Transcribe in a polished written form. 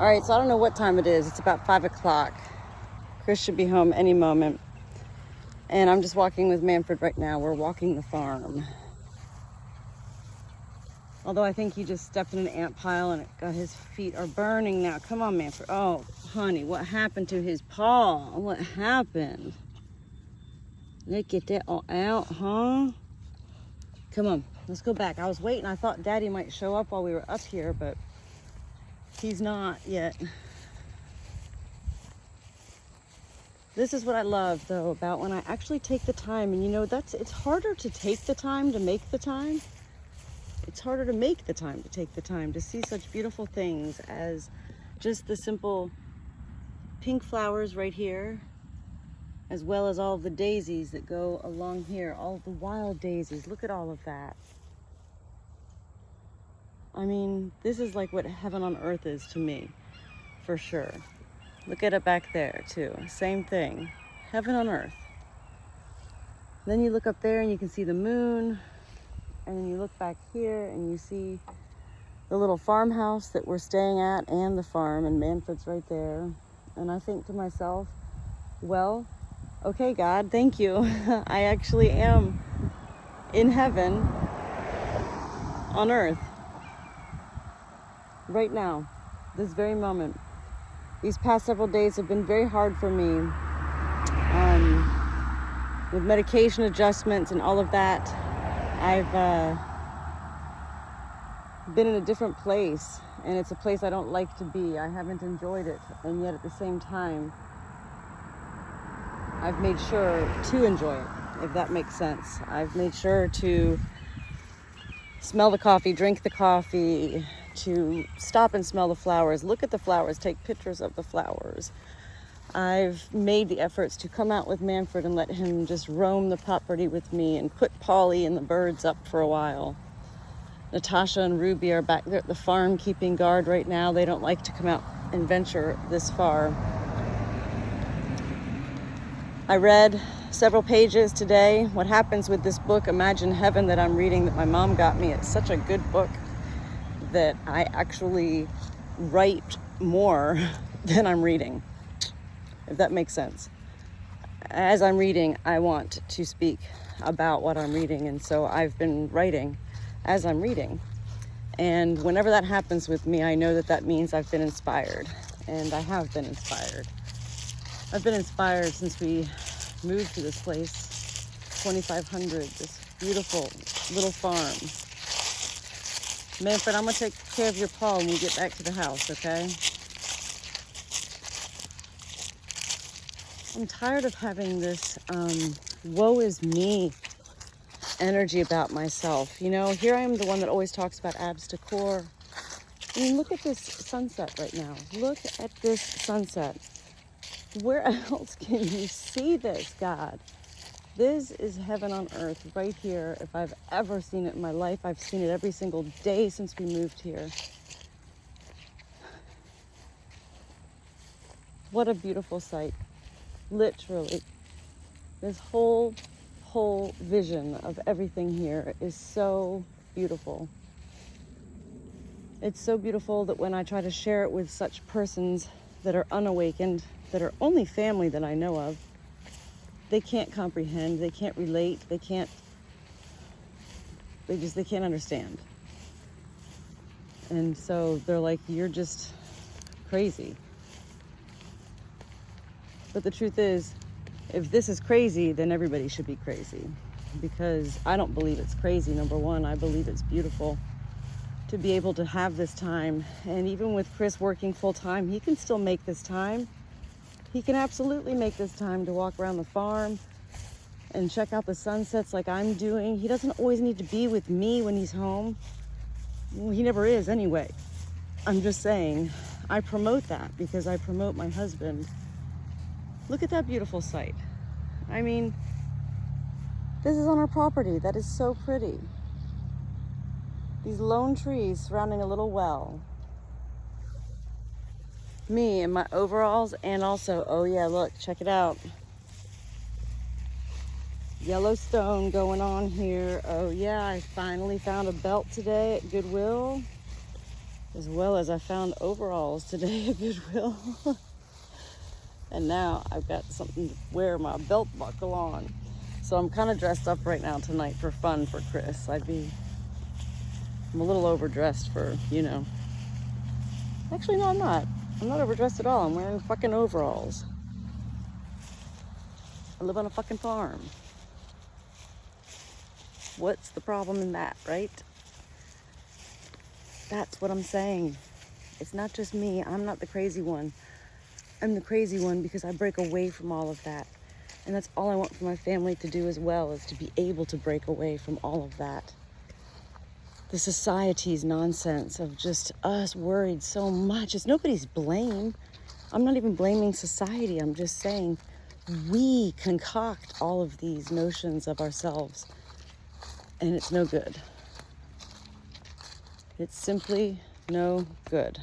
All right, so I don't know what time it is. It's about 5 o'clock. Chris should be home any moment. And I'm just walking with Manfred right now. We're walking the farm. Although I think he just stepped in an ant pile and his feet are burning now. Come on, Manfred. Oh, honey, what happened to his paw? What happened? Let's get that all out, huh? Come on, let's go back. I was waiting. I thought Daddy might show up while we were up here, but he's not yet. This is what I love, though, about when I actually take the time. And, you know, it's harder to take the time to make the time. It's harder to make the time to take the time to see such beautiful things as just the simple pink flowers right here, as well as all of the daisies that go along here, all of the wild daisies. Look at all of that. I mean, this is like what heaven on earth is to me, for sure. Look at it back there, too. Same thing. Heaven on earth. Then you look up there and you can see the moon. And then you look back here and you see the little farmhouse that we're staying at and the farm. And Manfred's right there. And I think to myself, well, okay, God, thank you. I actually am in heaven on earth. Right now. This very moment. These past several days have been very hard for me, with medication adjustments and all of that. I've been in a different place, and it's a place I don't like to be. I haven't enjoyed it, and yet at the same time, I've made sure to enjoy it, if that makes sense. I've made sure to smell the coffee, drink the coffee, to stop and smell the flowers, look at the flowers, take pictures of the flowers. I've made the efforts to come out with Manfred and let him just roam the property with me and put Polly and the birds up for a while. Natasha and Ruby are back there at the farm keeping guard right now. They don't like to come out and venture this far. I read several pages today. What happens with this book, Imagine Heaven, that I'm reading, that my mom got me, it's such a good book that I actually write more than I'm reading, if that makes sense. As I'm reading, I want to speak about what I'm reading, and so I've been writing as I'm reading. And whenever that happens with me, I know that that means I've been inspired, and I have been inspired. I've been inspired since we moved to this place, 2500, this beautiful little farm. Manfred, I'm going to take care of your paw when we get back to the house, okay? I'm tired of having this woe is me energy about myself. You know, here I am, the one that always talks about abs to core. I mean, look at this sunset right now. Look at this sunset. Where else can you see this, God? This is heaven on earth right here. If I've ever seen it in my life, I've seen it every single day since we moved here. What a beautiful sight. Literally. This whole vision of everything here is so beautiful. It's so beautiful that when I try to share it with such persons that are unawakened, that are only family that I know of, they can't comprehend, they can't relate, they can't understand. And so they're like, you're just crazy. But the truth is, if this is crazy, then everybody should be crazy. Because I don't believe it's crazy, number one. I believe it's beautiful to be able to have this time. And even with Chris working full time, he can still make this time. He can absolutely make this time to walk around the farm and check out the sunsets like I'm doing. He doesn't always need to be with me when he's home. Well, he never is anyway. I'm just saying, I promote that because I promote my husband. Look at that beautiful sight. I mean, this is on our property. That is so pretty. These lone trees surrounding a little well. Me in my overalls, and also, oh yeah, look, check it out. Yellowstone going on here. Oh yeah, I finally found a belt today at Goodwill. as well as I found overalls today at Goodwill. And now I've got something to wear my belt buckle on. So I'm kind of dressed up right now tonight for fun for Chris. I'm a little overdressed for, you know. Actually, no, I'm not. I'm not overdressed at all. I'm wearing fucking overalls. I live on a fucking farm. What's the problem in that, right? That's what I'm saying. It's not just me. I'm not the crazy one. I'm the crazy one because I break away from all of that. And that's all I want for my family to do as well, is to be able to break away from all of that. The society's nonsense of just us worried so much. It's nobody's blame. I'm not even blaming society. I'm just saying we concoct all of these notions of ourselves, and it's no good. It's simply no good.